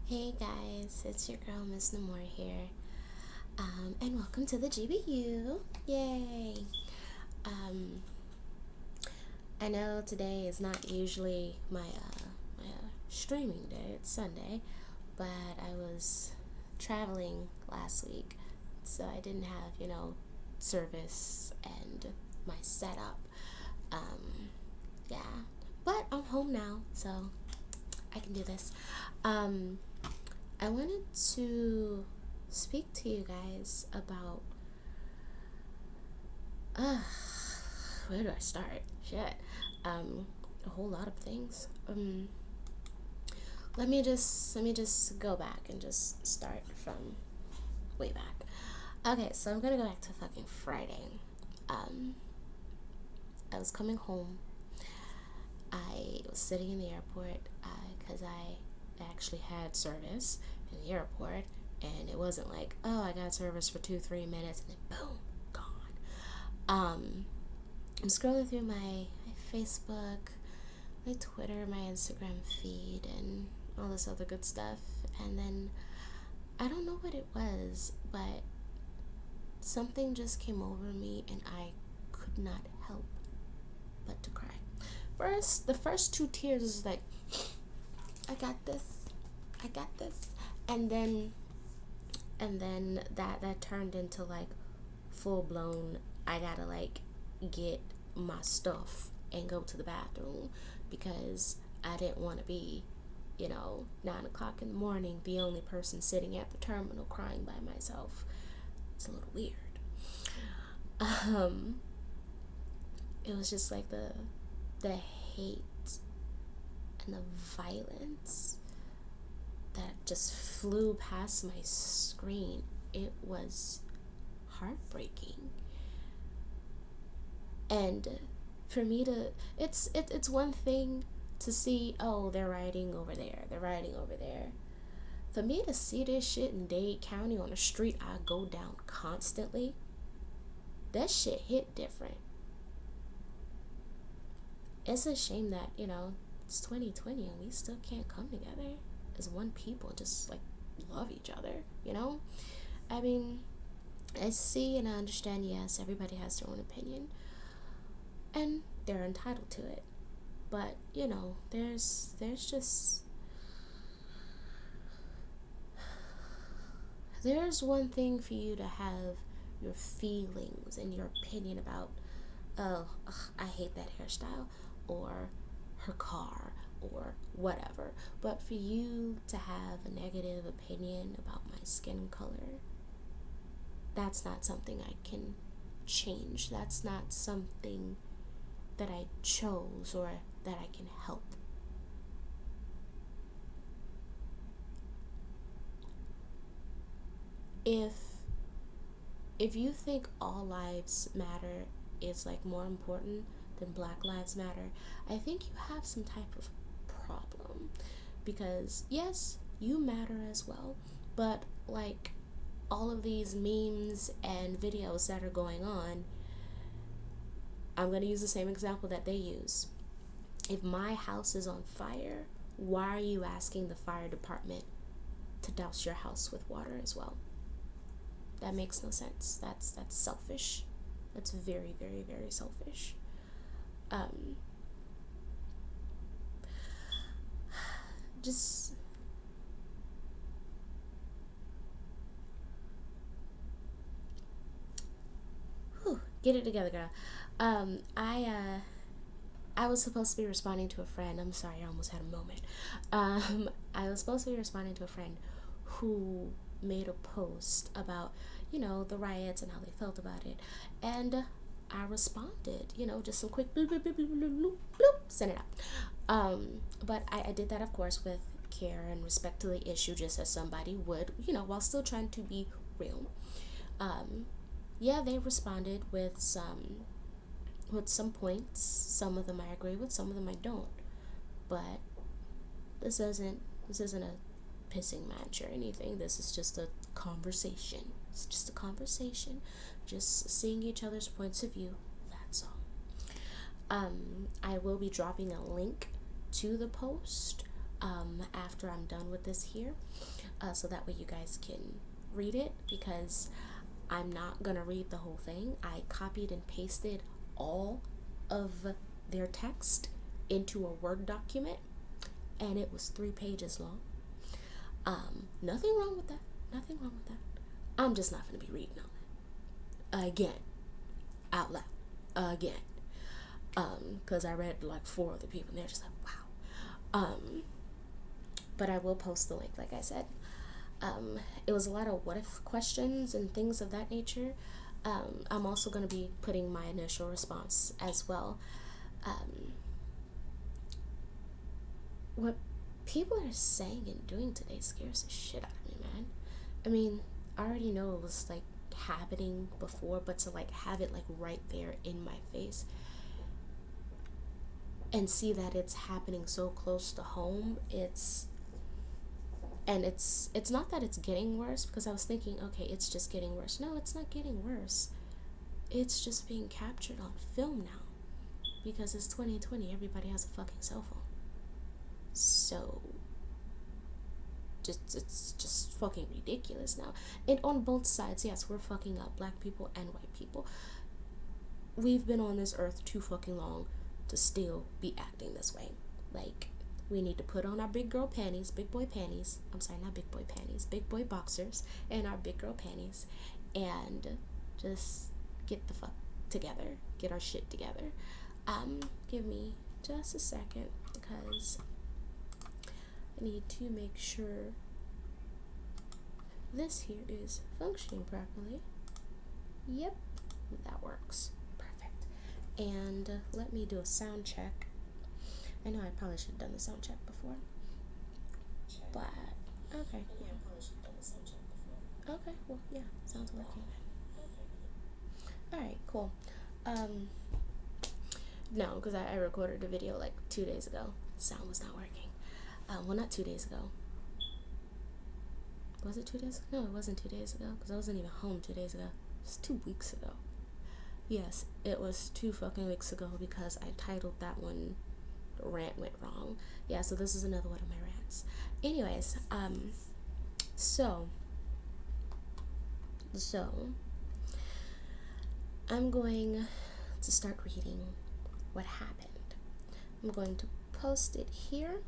Hey guys, it's your girl Miss Namor here, and welcome to the G.B.U. Yay! Um, I know today is not usually my streaming day. It's Sunday, but I was traveling last week, so I didn't have service and my setup. Um, yeah, but I'm home now, so I can do this. Um, I wanted to speak to you guys about uh where do I start? Shit. A whole lot of things. Let me just go back and just start from way back. Okay, so I'm gonna go back to fucking Friday. Um, I was coming home. I was sitting in the airport because I actually had service in the airport, and it wasn't like, oh, I got service for 2-3 minutes and then boom, gone. I'm scrolling through my Facebook, my Twitter, my Instagram feed, and all this other good stuff, and then I don't know what it was, but something just came over me, and I could not help but to cry. The first two tears was like, I got this, I got this, and then that turned into like full blown. I gotta like get my stuff and go to the bathroom because I didn't want to be, 9 o'clock in the morning, the only person sitting at the terminal crying by myself. It's a little weird. Um, it was just like the hate and the violence that just flew past my screen. It was heartbreaking. And for me to it's one thing to see, oh, they're riding over there, they're riding over there. For me to see this shit in Dade County on a street I go down constantly, that shit hit different. It's a shame that, it's 2020 and we still can't come together as one people and just like love each other. I mean, I see and I understand, yes, everybody has their own opinion and they're entitled to it. But, there's just there's one thing for you to have your feelings and your opinion about, oh, ugh, I hate that hairstyle, or her car, or whatever. But for you to have a negative opinion about my skin color, that's not something I can change. That's not something that I chose or that I can help. If if you think all lives matter is like more important than Black Lives Matter, I think you have some type of problem. Because yes, you matter as well, but like all of these memes and videos that are going on, I'm going to use the same example that they use. If my house is on fire, why are you asking the fire department to douse your house with water as well? That makes no sense. That's selfish. That's very, very, very selfish. Um, just get it together, girl. I was supposed to be responding to a friend. I'm sorry, I almost had a moment. I was supposed to be responding to a friend who made a post about, the riots and how they felt about it. And I responded, just some quick bloop, bloop, bloop, bloop, bloop, bloop, bloop, send it out. But I did that, of course, with care and respect to the issue, just as somebody would, while still trying to be real. Um, yeah, they responded with some points. Some of them I agree with, some of them I don't. But this isn't a pissing match or anything. This is just a conversation. It's just a conversation. Just seeing each other's points of view. That's all. I will be dropping a link to the post after I'm done with this here, so that way you guys can read it, because I'm not gonna read the whole thing. I copied and pasted all of their text into a Word document, and it was 3 pages long. Nothing wrong with that. Nothing wrong with that. I'm just not gonna be reading all that again, out loud, again. Because I read like 4 other people, and they're just like, wow. But I will post the link, like I said. It was a lot of what if questions and things of that nature. I'm also going to be putting my initial response as well. What people are saying and doing today scares the shit out of me, man. I mean, I already know it was like happening before, but to like have it like right there in my face and see that it's happening so close to home, it's not that it's getting worse, because I was thinking, okay, it's just getting worse. No, it's not getting worse. It's just being captured on film now, because it's 2020. Everybody has a fucking cell phone. So it's just fucking ridiculous now. And on both sides, yes, we're fucking up, black people and white people. We've been on this earth too fucking long to still be acting this way. Like, we need to put on our big girl panties, big boy panties. I'm sorry, not big boy panties, big boy boxers, and our big girl panties, and just get the fuck together, get our shit together. Give me just a second, because I need to make sure this here is functioning properly. Yep, that works. Perfect. And let me do a sound check. I know I probably should have done the sound check before, but okay. Okay, well, yeah, sounds working. Alright, cool. No, because I recorded a video like 2 days ago. Sound was not working. Well, not 2 days ago. Was it 2 days? No, it wasn't 2 days ago, because I wasn't even home 2 days ago. It was 2 weeks ago. Yes, it was 2 fucking weeks ago, because I titled that one Rant Went Wrong. Yeah, so this is another one of my rants. Anyways, so I'm going to start reading what happened. I'm going to post it here,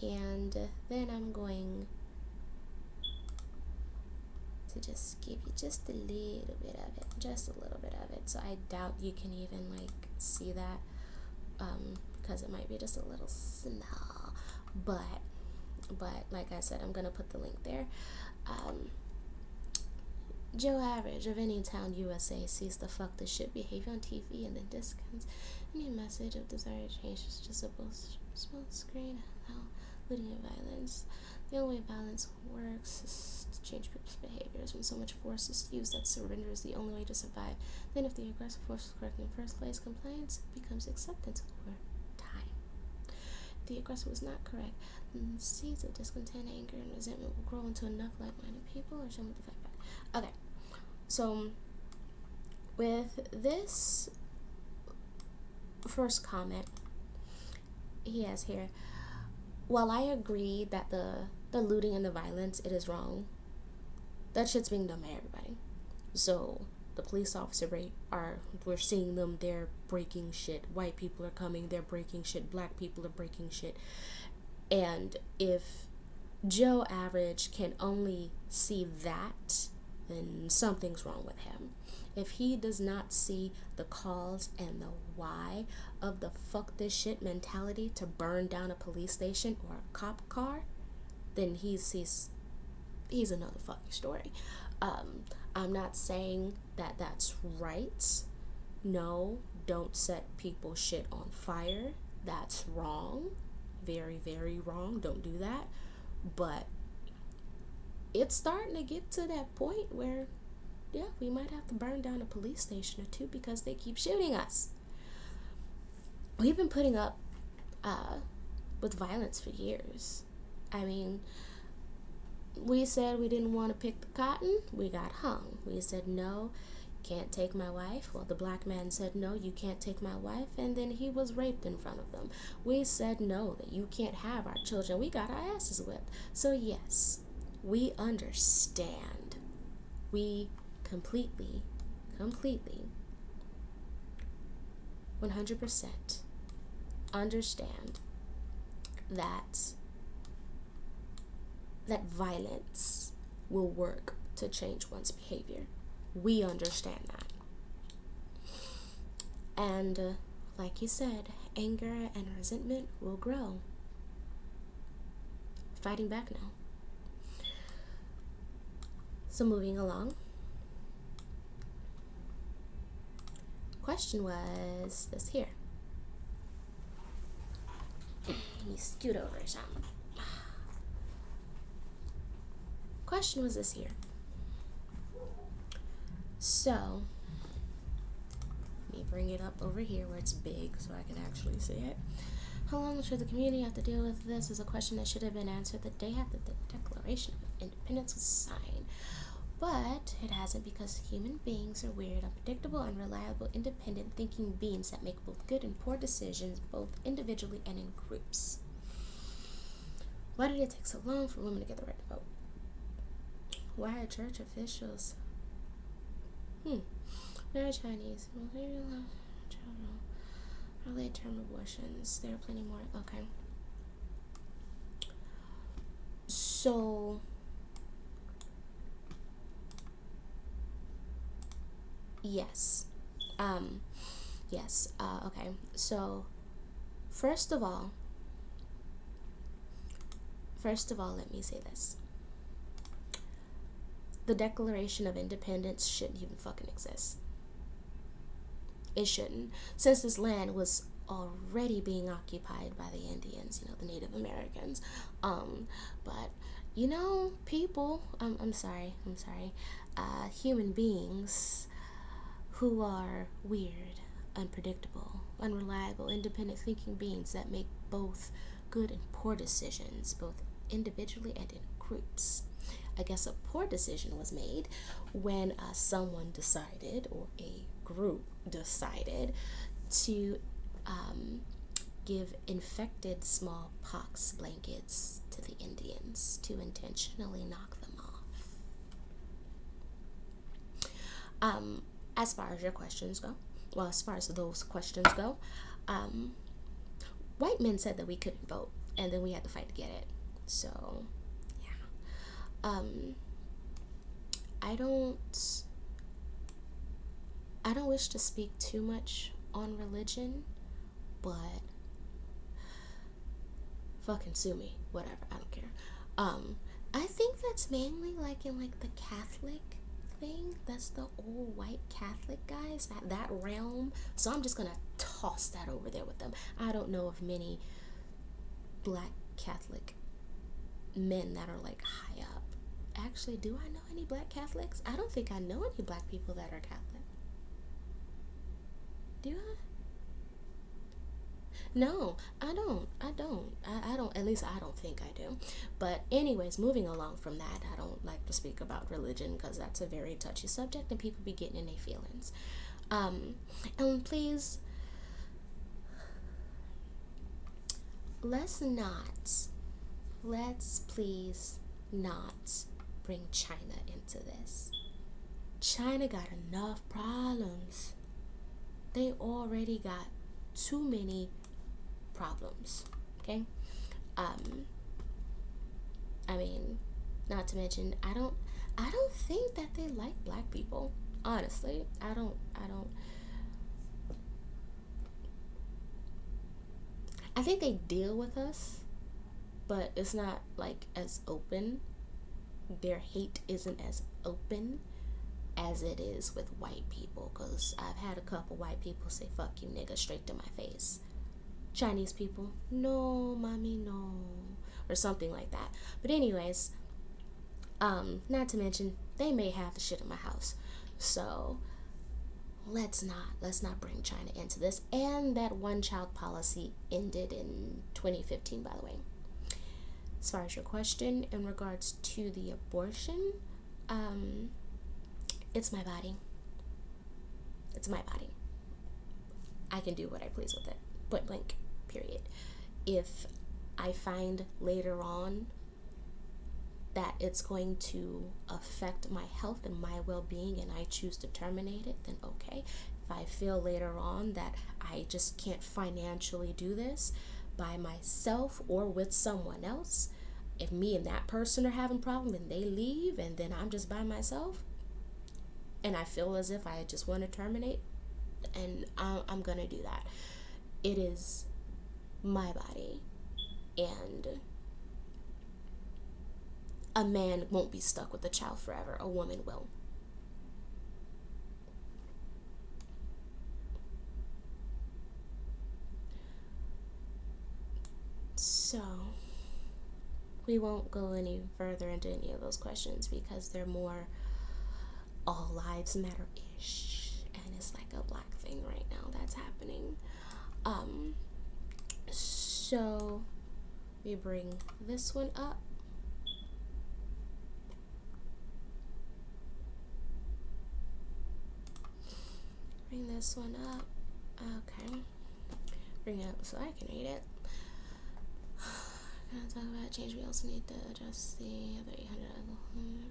and then I'm going to just give you just a little bit of it, just a little bit of it. So I doubt you can even like see that, because it might be just a little small, but like I said, I'm gonna put the link there. Joe Average of any town USA sees the fuck this shit behavior on TV and then discounts any message of desired change is just a small screen how looting and violence. The only way violence works is to change people's behaviors. When so much force is used, that surrender is the only way to survive. Then if the aggressive force is correct in the first place, compliance becomes acceptance over time. If the aggressor was not correct, then seeds of discontent, anger, and resentment will grow into enough like-minded people or someone to fight back. Okay, so with this first comment he has here, while I agree that the looting and the violence, it is wrong, that shit's being done by everybody. So the police officer we're seeing them, they're breaking shit. White people are coming, they're breaking shit. Black people are breaking shit. And if Joe Average can only see that, then something's wrong with him. If he does not see the cause and the why of the fuck this shit mentality to burn down a police station or a cop car, then he's another fucking story. I'm not saying that that's right. No, don't set people's shit on fire. That's wrong. Very, very wrong. Don't do that. But it's starting to get to that point where, yeah, we might have to burn down a police station or two because they keep shooting us. We've been putting up with violence for years. I mean, we said we didn't want to pick the cotton, we got hung. We said, no, can't take my wife. Well, the black man said, no, you can't take my wife, and then he was raped in front of them. We said, no, that you can't have our children. We got our asses whipped. So, yes, we understand. We completely, 100% understand that violence will work to change one's behavior. We understand that. And like you said, anger and resentment will grow. Fighting back now. So moving along. Question was this here. Let me scoot over some. Question was this here. So, let me bring it up over here where it's big so I can actually see it. How long should the community have to deal with this is a question that should have been answered the day after the Declaration of Independence was signed. But it hasn't, because human beings are weird, unpredictable, unreliable, independent thinking beings that make both good and poor decisions, both individually and in groups. Why did it take so long for women to get the right to vote? Why are church officials very Chinese? Or late term abortions. There are plenty more. Okay. So yes. Okay. So first of all, let me say this. The Declaration of Independence shouldn't even fucking exist. It shouldn't, since this land was already being occupied by the Indians, the Native Americans. But people, I'm sorry, human beings who are weird, unpredictable, unreliable, independent thinking beings that make both good and poor decisions, both individually and in groups. I guess a poor decision was made when someone decided, or a group decided, to give infected smallpox blankets to the Indians to intentionally knock them off. As far as your questions go, as far as those questions go, white men said that we couldn't vote, and then we had to fight to get it. So, yeah. I don't wish to speak too much on religion, but fucking sue me, whatever, I don't care. I think that's mainly in the Catholic thing. That's the old white Catholic guys, that realm. So I'm just gonna toss that over there with them. I don't know of many black Catholic men that are high up. Actually, do I know any black Catholics? I don't think I know any black people that are Catholic. Do I? No, I don't. I don't. At least I don't think I do. But anyways, moving along from that, I don't like to speak about religion because that's a very touchy subject and people be getting in their feelings. And please, let's please not bring China into this. China got enough problems. They already got too many problems. Okay? I mean, not to mention, I don't think that they like black people. Honestly, I don't. I think they deal with us, but it's not as open. Their hate isn't as open as it is with white people, because I've had a couple white people say fuck you nigga straight to my face. Chinese people, no mommy, no, or something like that. But anyways, not to mention they may have the shit in my house, so let's not bring China into this. And that one child policy ended in 2015, by the way. As far as your question in regards to the abortion, it's my body. It's my body. I can do what I please with it. Point blank, period. If I find later on that it's going to affect my health and my well-being and I choose to terminate it, then okay. If I feel later on that I just can't financially do this by myself or with someone else, if me and that person are having problems and they leave and then I'm just by myself and I feel as if I just want to terminate, and I'm gonna do that. It is my body, and a man won't be stuck with a child forever. A woman will. So, we won't go any further into any of those questions because they're more all lives matter ish. And it's like a black thing right now that's happening. So, we bring this one up. Bring this one up. Okay. Bring it up so I can read it. Gonna talk about change. We also need to adjust the other 800 room.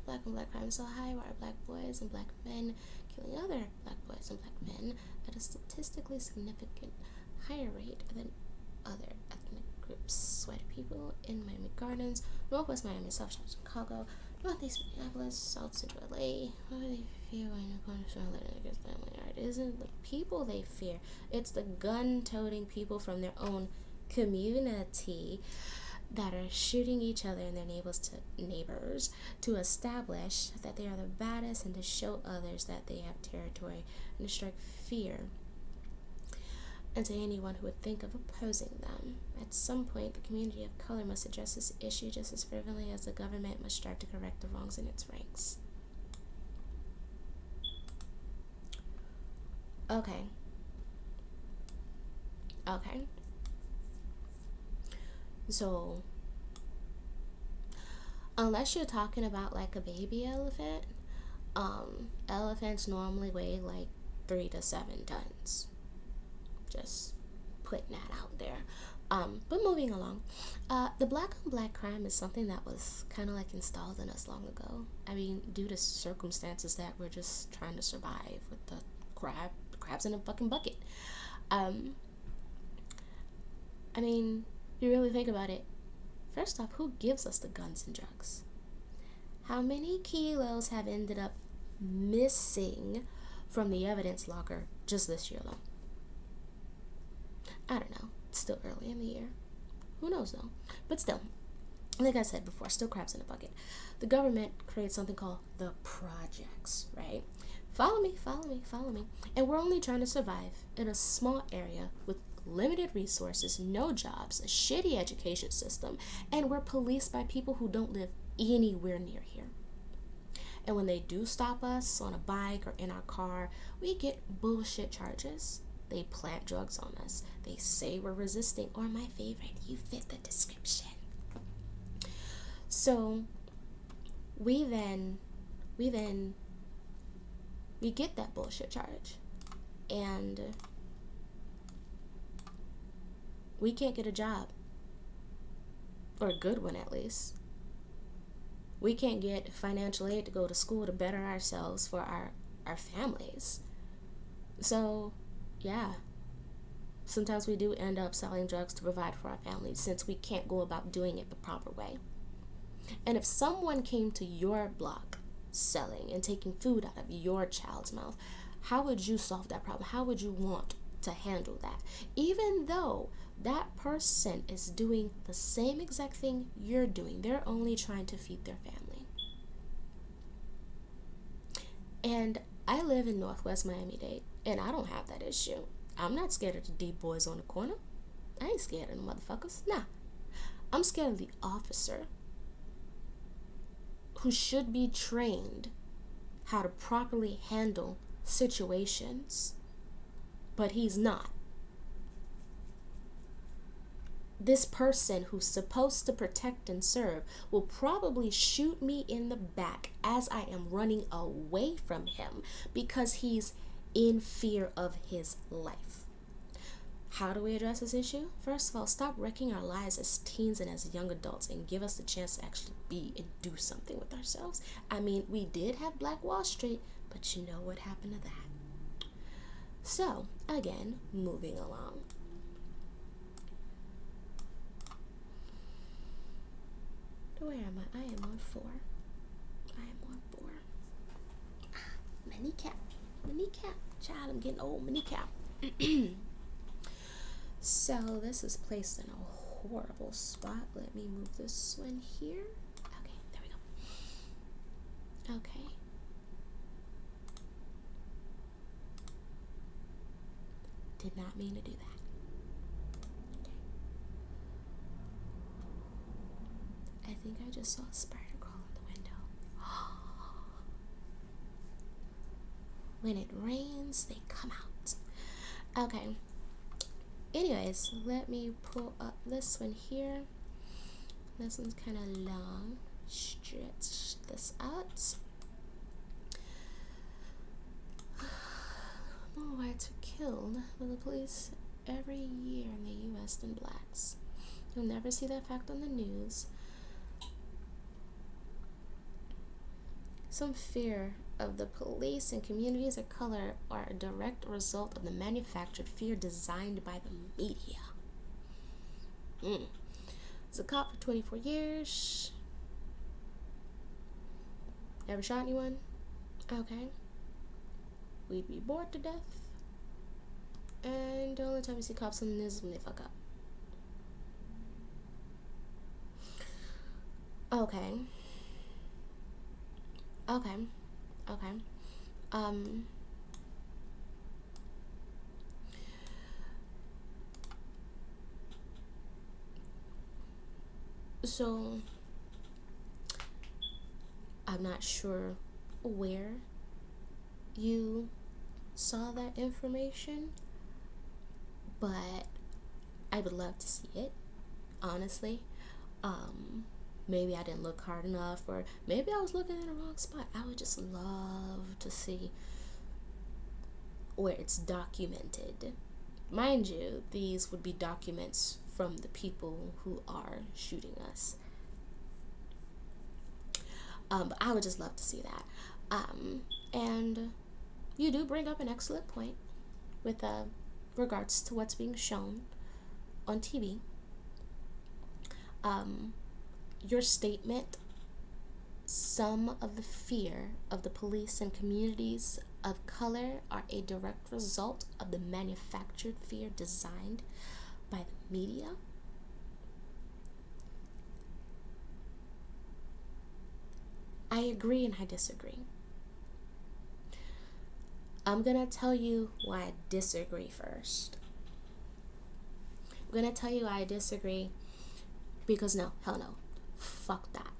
Black and black crime so high. Why are black boys and black men killing other black boys and black men at a statistically significant higher rate than other ethnic groups? White people in Miami Gardens, Northwest Miami, South Side Chicago, Northeast Minneapolis, South Central LA. What do they fear when you're going to Charlotte against family art? It isn't the people they fear, it's the gun-toting people from their own community that are shooting each other and their neighbors to establish that they are the baddest and to show others that they have territory and to strike fear into anyone who would think of opposing them. At some point, the community of color must address this issue just as fervently as the government must strive to correct the wrongs in its ranks. Okay. So, unless you're talking about like a baby elephant, elephants normally weigh like 3 to 7 tons. Just putting that out there. But moving along, the black on black crime is something that was kind of like installed in us long ago. I mean, due to circumstances that we're just trying to survive with the crabs in a fucking bucket. I mean, you really think about it. First off, who gives us the guns and drugs? How many kilos have ended up missing from the evidence locker just this year alone? I don't know. It's still early in the year. Who knows though? But still, like I said before, still crabs in a bucket. The government creates something called the projects, right? Follow me. And we're only trying to survive in a small area with limited resources, no jobs, a shitty education system, and we're policed by people who don't live anywhere near here. And when they do stop us on a bike or in our car, we get bullshit charges. They plant drugs on us. They say we're resisting, or my favorite, you fit the description. So we get that bullshit charge, and we can't get a job, or a good one at least. We can't get financial aid to go to school to better ourselves for our families. So yeah, sometimes we do end up selling drugs to provide for our families since we can't go about doing it the proper way. And if someone came to your block selling and taking food out of your child's mouth, how would you solve that problem? How would you want to handle that? Even though that person is doing the same exact thing you're doing, they're only trying to feed their family. And I live in Northwest Miami-Dade, and I don't have that issue. I'm not scared of the deep boys on the corner. I ain't scared of the motherfuckers. Nah. I'm scared of the officer who should be trained how to properly handle situations, but he's not. this person who's supposed to protect and serve will probably shoot me in the back as I am running away from him because he's in fear of his life. How do we address this issue? First of all, stop wrecking our lives as teens and as young adults and give us the chance to actually be and do something with ourselves. I mean, we did have Black Wall Street, but you know what happened to that. So, again, moving along. Where am I? I am on 4. I am on 4. Mini cap. Mini cap. Child, I'm getting old. Mini cap. So this is placed in a horrible spot. Let me move this one here. Okay, there we go. Okay. Did not mean to do that. Okay. I think I just saw a spider crawl in the window. When it rains, they come out. Okay. Anyways, let me pull up this one here. This one's kind of long. Stretch this out. More whites are killed by the police every year in the U.S. than blacks. You'll never see that fact on the news. Some fear of the police and communities of color are a direct result of the manufactured fear designed by the media. Was a cop for 24 years. Ever shot anyone? Okay. We'd be bored to death. And the only time you see cops on the news is when they fuck up. Okay. So I'm not sure where you saw that information, but I would love to see it, honestly. Maybe I didn't look hard enough, or maybe I was looking in the wrong spot. I would just love to see where it's documented. Mind you, these would be documents from the people who are shooting us. But I would just love to see that. And you do bring up an excellent point with regards to what's being shown on TV. Your statement, some of the fear of the police and communities of color are a direct result of the manufactured fear designed by the media. I agree and I disagree. I'm gonna tell you why I disagree first. I'm gonna tell you why I disagree because no, hell no. Fuck that.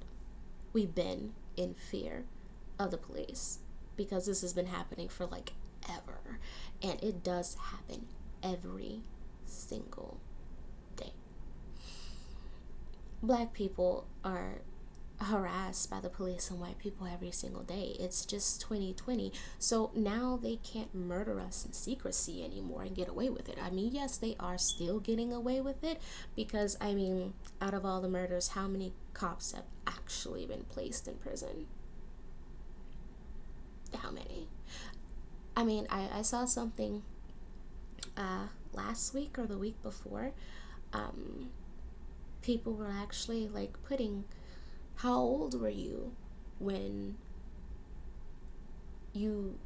We've been in fear of the police because this has been happening for like ever. And it does happen every single day. Black people are harassed by the police and white people every single day. It's just 2020. So now they can't murder us in secrecy anymore and get away with it. I mean, yes, they are still getting away with it because, I mean, out of all the murders, how many cops have actually been placed in prison? How many? I mean, I saw something last week or the week before. People were actually like putting, how old were you when you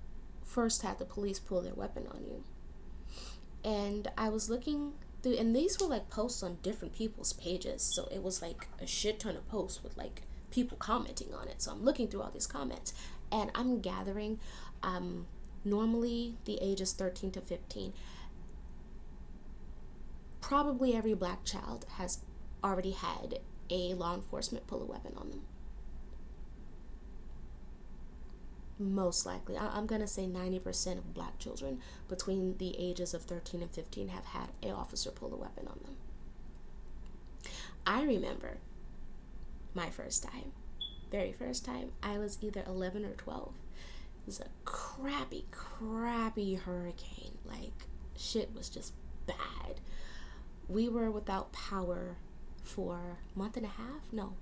first had the police pull their weapon on you? And I was looking through, and these were like posts on different people's pages, so it was like a shit ton of posts with like people commenting on it. So I'm looking through all these comments and I'm gathering normally the age is 13 to 15. Probably every black child has already had a law enforcement pull a weapon on them. Most likely. I'm going to say 90% of black children between the ages of 13 and 15 have had an officer pull a weapon on them. I remember my first time, very first time. I was either 11 or 12. It was a crappy, crappy hurricane. Like, shit was just bad. We were without power for a month and a half. No,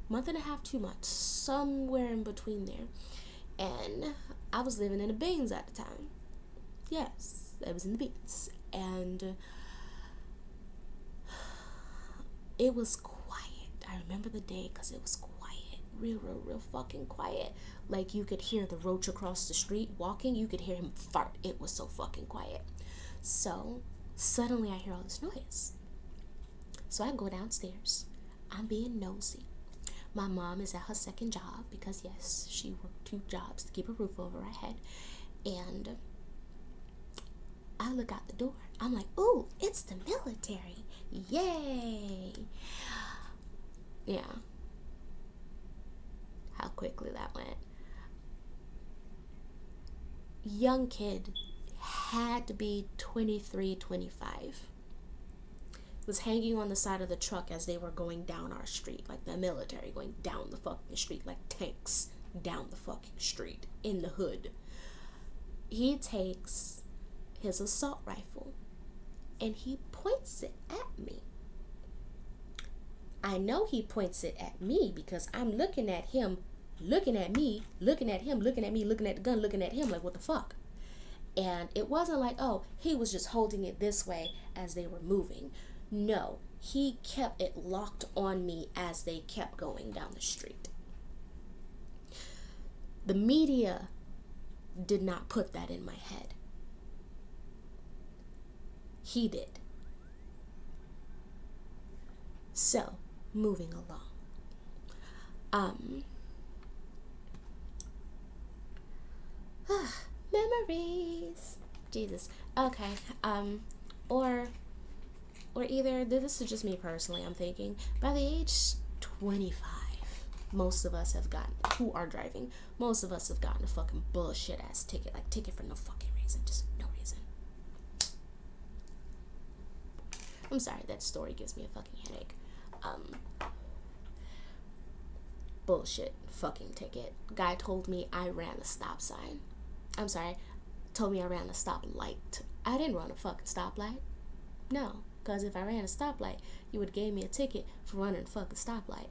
month and a half, 2 months, somewhere in between there. And I was living in the beans at the time. Yes, I was in the beans. And it was quiet. I remember the day because it was quiet. Real, real, real fucking quiet. Like, you could hear the roach across the street walking. You could hear him fart. It was so fucking quiet. So, suddenly I hear all this noise. So I go downstairs. I'm being nosy. My mom is at her second job because, yes, she worked 2 jobs to keep a roof over her head. And I look out the door. I'm like, ooh, it's the military. Yay. Yeah. How quickly that went. Young kid, had to be 23, 25. Was hanging on the side of the truck as they were going down our street, like the military going down the fucking street, like tanks down the fucking street in the hood. He takes his assault rifle and he points it at me. I know he points it at me because I'm looking at him, looking at me, looking at him, looking at me, looking at the gun, looking at him like, what the fuck? And it wasn't like, oh, he was just holding it this way as they were moving. No, he kept it locked on me as they kept going down the street. The media did not put that in my head. He did. So, moving along. Memories. Jesus. Okay. Or either, this is just me personally, I'm thinking, by the age 25, most of us have gotten, who are driving, most of us have gotten a fucking bullshit ass ticket. Like, ticket for no fucking reason. Just no reason. I'm sorry, that story gives me a fucking headache. Bullshit fucking ticket. Guy told me I ran a stop sign. I'm sorry, told me I ran a stoplight. I didn't run a fucking stoplight. No, because if I ran a stoplight, you would have gave me a ticket for running a fucking stoplight.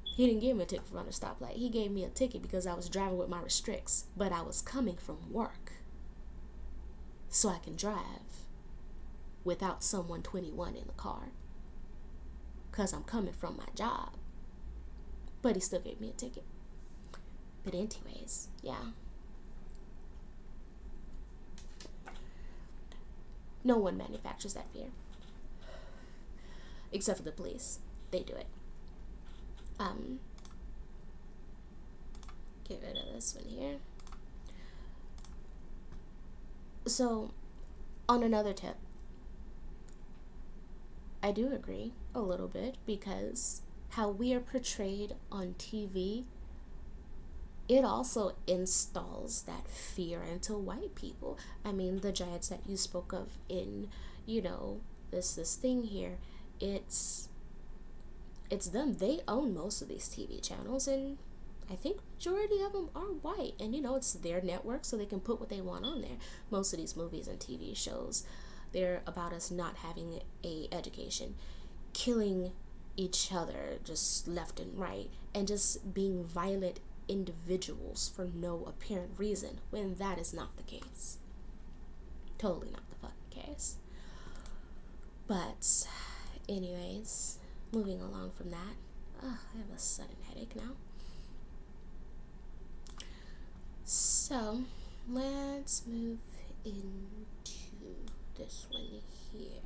He didn't give me a ticket for running a stoplight. He gave me a ticket because I was driving with my restricts, but I was coming from work so I can drive without someone 21 in the car because I'm coming from my job. But he still gave me a ticket. But anyways, yeah. No one manufactures that fear. Except for the police. They do it. Get rid of this one here. So, on another tip, I do agree a little bit because how we are portrayed on TV, it also installs that fear into white people. I mean, the giants that you spoke of in, this thing here, it's them. They own most of these TV channels, and I think majority of them are white. And it's their network, so they can put what they want on there. Most of these movies and TV shows, they're about us not having a education, killing each other just left and right, and just being violent individuals for no apparent reason, when that is not the case. Totally not the fucking case. But anyways, moving along from that, I have a sudden headache now. So let's move into this one here.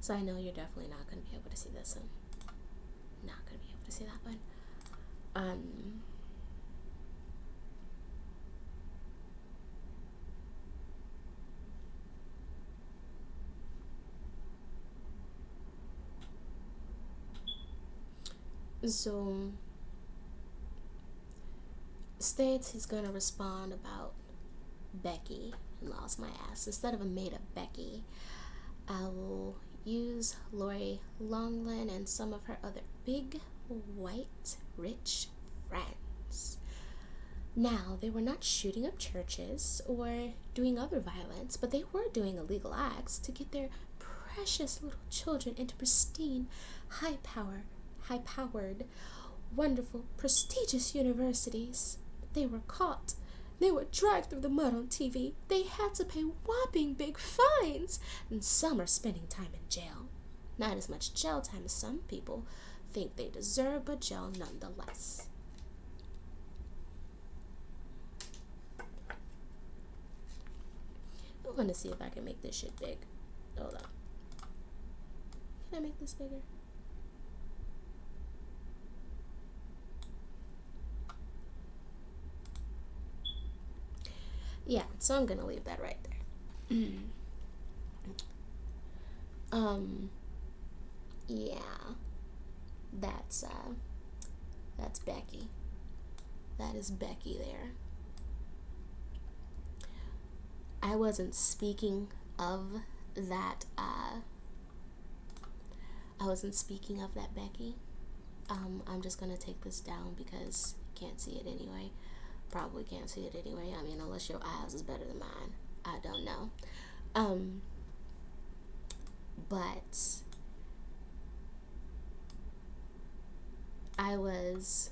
So I know you're definitely not going to be able to see this one. Not going to be able to see that one. So states he's gonna respond about Becky and lost my ass. Instead of a made up Becky, I will use Lori Longland and some of her other big, white, rich friends. Now, they were not shooting up churches or doing other violence, but they were doing illegal acts to get their precious little children into pristine, high powered, wonderful, prestigious universities. They were caught. They were dragged through the mud on TV. They had to pay whopping big fines, and some are spending time in jail. Not as much jail time as some people think they deserve, but jail nonetheless. I'm gonna see if I can make this shit big. Hold on. Can I make this bigger? Yeah, so I'm gonna leave that right there. Yeah, that's Becky. That is Becky there. I wasn't speaking of that. I wasn't speaking of that Becky. I'm just gonna take this down because you can't see it anyway. Probably can't see it anyway. I mean, unless your eyes is better than mine. I don't know. But I was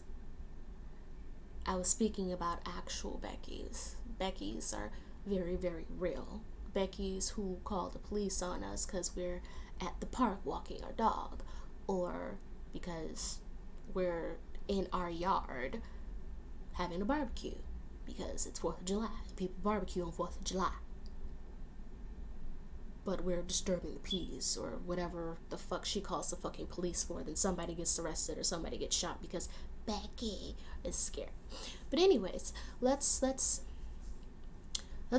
speaking about actual Beckys. Beckys are very, very real. Beckys who call the police on us because we're at the park walking our dog, or because we're in our yard having a barbecue because it's 4th of July. People barbecue on 4th of July. But we're disturbing the peace or whatever the fuck she calls the fucking police for. Then somebody gets arrested or somebody gets shot because Becky is scared. But anyways, let's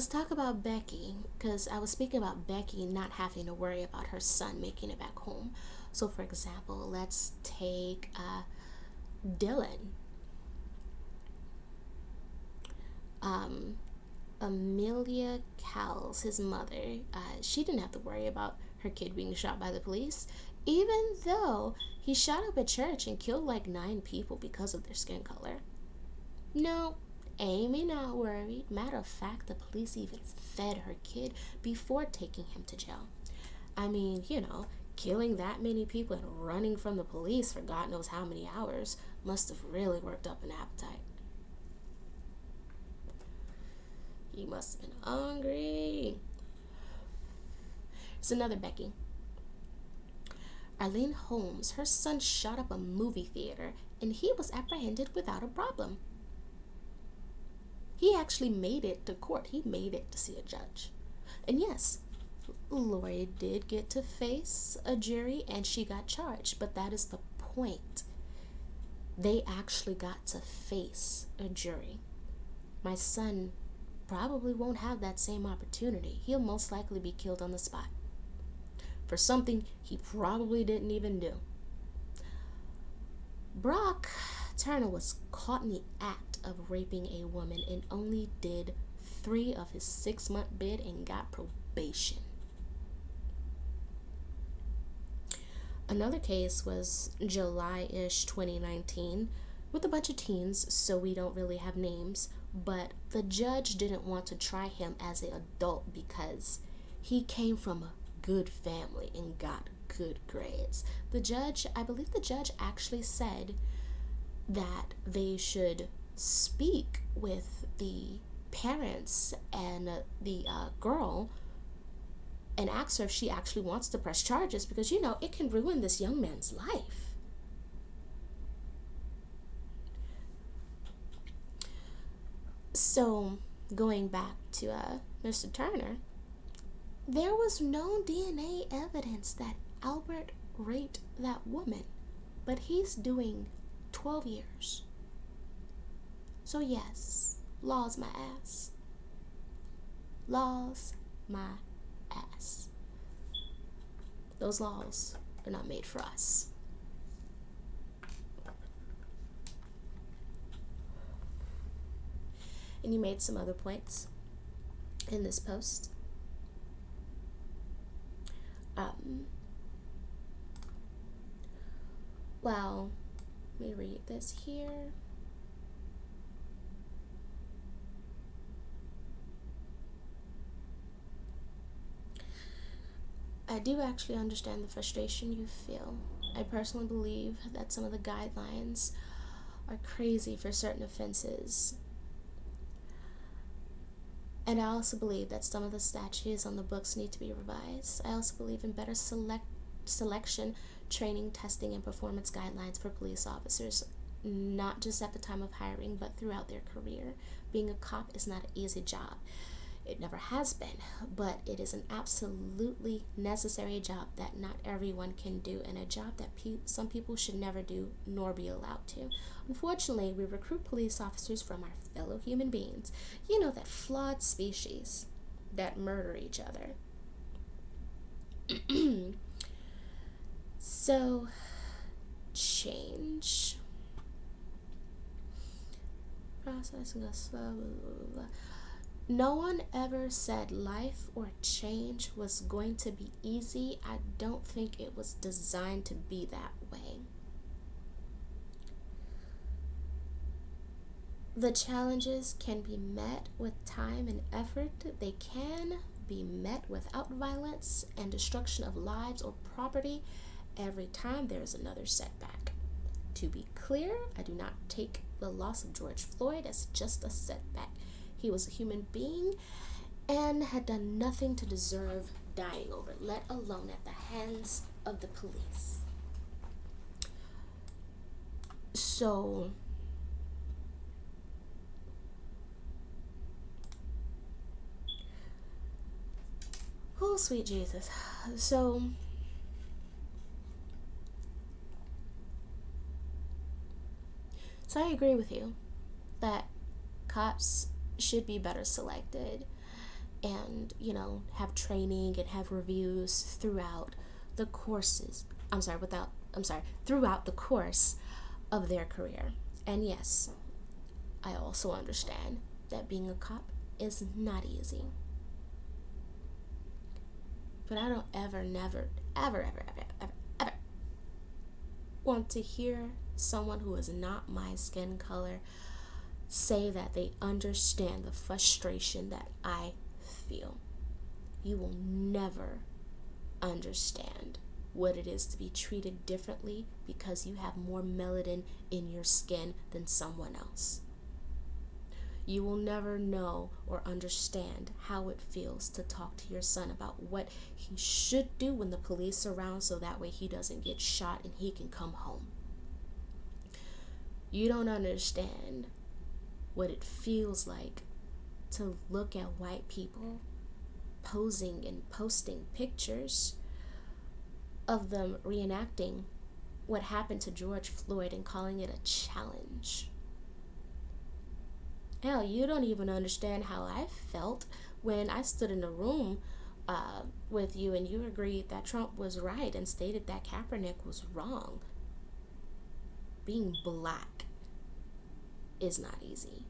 talk about Becky, because I was speaking about Becky not having to worry about her son making it back home. So for example, let's take Dylan. Amelia Cowles, his mother, she didn't have to worry about her kid being shot by the police, even though he shot up a church and killed like 9 people because of their skin color. No, Amy not worried. Matter of fact, the police even fed her kid before taking him to jail. I mean, killing that many people and running from the police for God knows how many hours must have really worked up an appetite. He must have been hungry. It's another Becky. Arlene Holmes, her son shot up a movie theater and he was apprehended without a problem. He actually made it to court. He made it to see a judge. And yes, Lori did get to face a jury and she got charged, but that is the point. They actually got to face a jury. My son probably won't have that same opportunity. He'll most likely be killed on the spot for something he probably didn't even do. Brock Turner was caught in the act of raping a woman and only did 3 of his 6-month bid and got probation. Another case was July-ish 2019 with a bunch of teens, so we don't really have names, but the judge didn't want to try him as an adult because he came from a good family and got good grades. I believe the judge actually said that they should speak with the parents and the girl and ask her if she actually wants to press charges because, it can ruin this young man's life. So, going back to Mr. Turner, there was no DNA evidence that Albert raped that woman, but he's doing 12 years. So yes, law's my ass. Law's my ass. Those laws are not made for us. And you made some other points in this post. Um, well, let me read this here. I do actually understand the frustration you feel. I personally believe that some of the guidelines are crazy for certain offenses. And I also believe that some of the statutes on the books need to be revised. I also believe in better selection, training, testing, and performance guidelines for police officers, not just at the time of hiring, but throughout their career. Being a cop is not an easy job. It never has been, but it is an absolutely necessary job that not everyone can do, and a job that some people should never do nor be allowed to. Unfortunately, we recruit police officers from our fellow human beings. You know, that flawed species that murder each other. So, change. Processing a slow. No one ever said life or change was going to be easy. I don't think it was designed to be that way. The challenges can be met with time and effort. They can be met without violence and destruction of lives or property every time there is another setback. To be clear, I do not take the loss of George Floyd as just a setback. He was a human being and had done nothing to deserve dying over, let alone at the hands of the police. So, oh, sweet Jesus. So, I agree with you that cops should be better selected and, have training and have reviews throughout the courses. Throughout the course of their career. And yes, I also understand that being a cop is not easy. But I don't ever want to hear someone who is not my skin color say that they understand the frustration that I feel. You will never understand what it is to be treated differently because you have more melanin in your skin than someone else. You will never know or understand how it feels to talk to your son about what he should do when the police are around so that way he doesn't get shot and he can come home. You don't understand what it feels like to look at white people posing and posting pictures of them reenacting what happened to George Floyd and calling it a challenge. Hell, you don't even understand how I felt when I stood in a room with you and you agreed that Trump was right and stated that Kaepernick was wrong. Being black is not easy.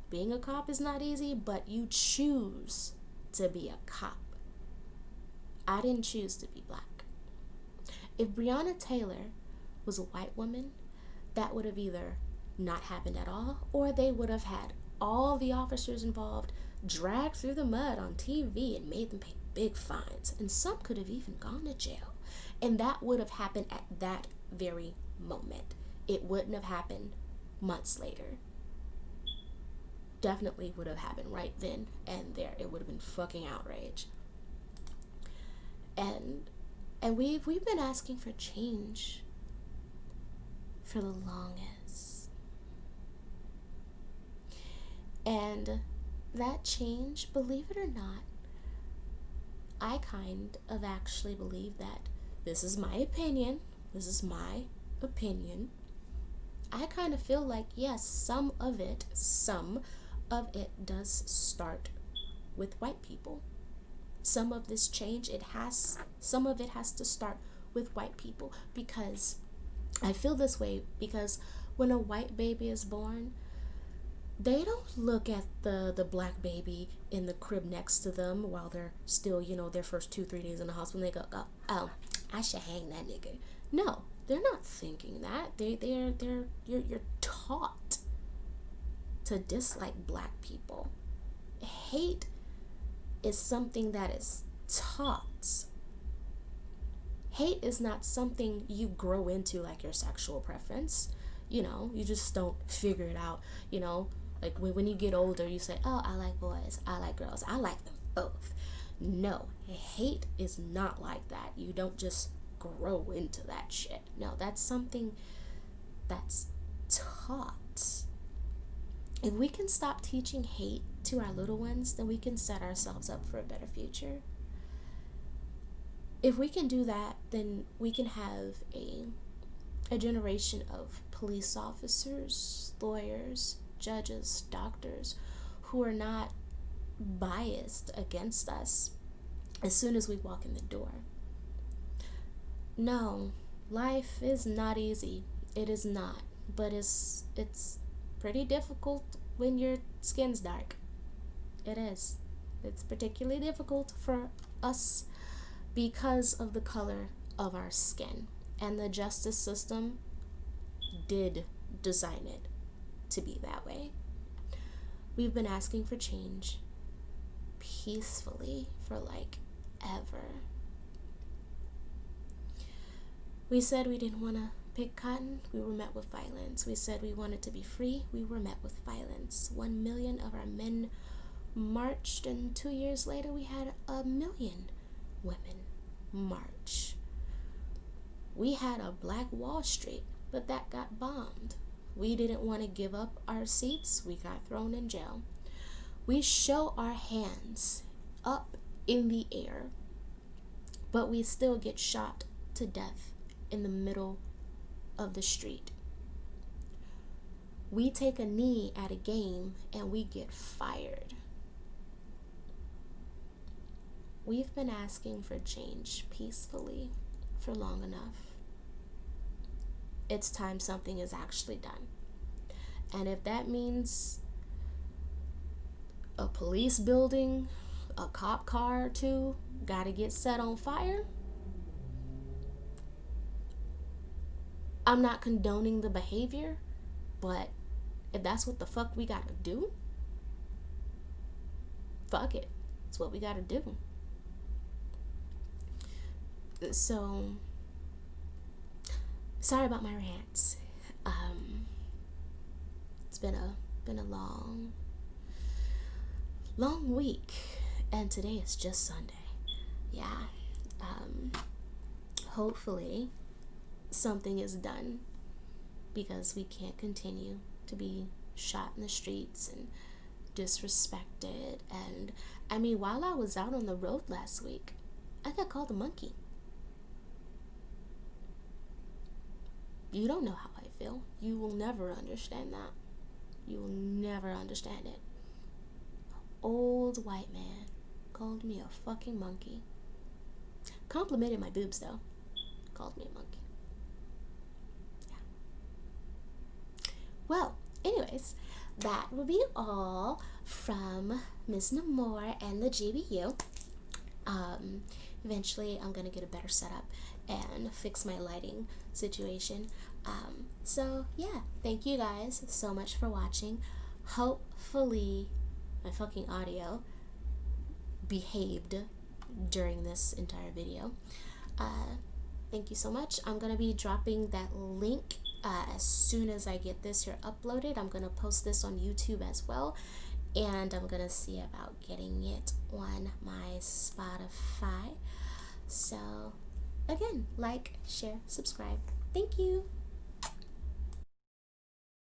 Being a cop is not easy, but you choose to be a cop. I didn't choose to be black. If Breonna Taylor was a white woman, that would have either not happened at all, or they would have had all the officers involved dragged through the mud on TV and made them pay big fines, and some could have even gone to jail. And that would have happened at that very moment. It wouldn't have happened months later. Definitely would have happened right then and there. It would have been fucking outrage. And we've been asking for change for the longest. And that change, believe it or not, I kind of actually believe that this is my opinion. I kind of feel like, yes, some of it does start with white people. Some of this change, some of it has to start with white people, because I feel this way because when a white baby is born, They don't look at the black baby in the crib next to them while they're still, their first 2 3 days in the hospital, and they go, oh, I should hang that nigga. No, they're not thinking that. You're taught to dislike black people. Hate is something that is taught. Hate is not something you grow into like your sexual preference. You just don't figure it out. Like when you get older, you say, oh, I like boys, I like girls, I like them both. No, hate is not like that. You don't just grow into that shit. No, that's something that's taught. If we can stop teaching hate to our little ones, then we can set ourselves up for a better future. If we can do that, then we can have a generation of police officers, lawyers, judges, doctors who are not biased against us as soon as we walk in the door. No, life is not easy. It is not. But it's pretty difficult when your skin's dark. It is. It's particularly difficult for us because of the color of our skin. And the justice system did design it to be that way. We've been asking for change peacefully for like ever. We said we didn't want to pick cotton, we were met with violence. We said we wanted to be free, we were met with violence. 1 million of our men marched, and 2 years later we had 1 million women march. We had a Black Wall Street, but that got bombed. We didn't want to give up our seats, we got thrown in jail. We show our hands up in the air, but we still get shot to death in the middle of the street. We take a knee at a game and we get fired. We've been asking for change peacefully for long enough. It's time something is actually done. And if that means a police building, a cop car or two gotta get set on fire, I'm not condoning the behavior, but if that's what the fuck we gotta do, fuck it. It's what we gotta do. So, sorry about my rants. It's been a long week, and today is just Sunday. Yeah. Hopefully something is done, because we can't continue to be shot in the streets and disrespected. And I mean, while I was out on the road last week, I got called a monkey. You don't know how I feel. You will never understand that. You will never understand it. Old white man called me a fucking monkey. Complimented my boobs though. Called me a monkey. Yeah. Well, anyways, that will be all from Ms. Namor and the G.B.U. Eventually I'm gonna get a better setup and fix my lighting situation. So yeah, thank you guys so much for watching. Hopefully my fucking audio behaved during this entire video. Thank you so much. I'm gonna be dropping that link as soon as I get this here uploaded. I'm gonna post this on YouTube as well, and I'm gonna see about getting it on my Spotify. So again, like, share, subscribe. Thank you.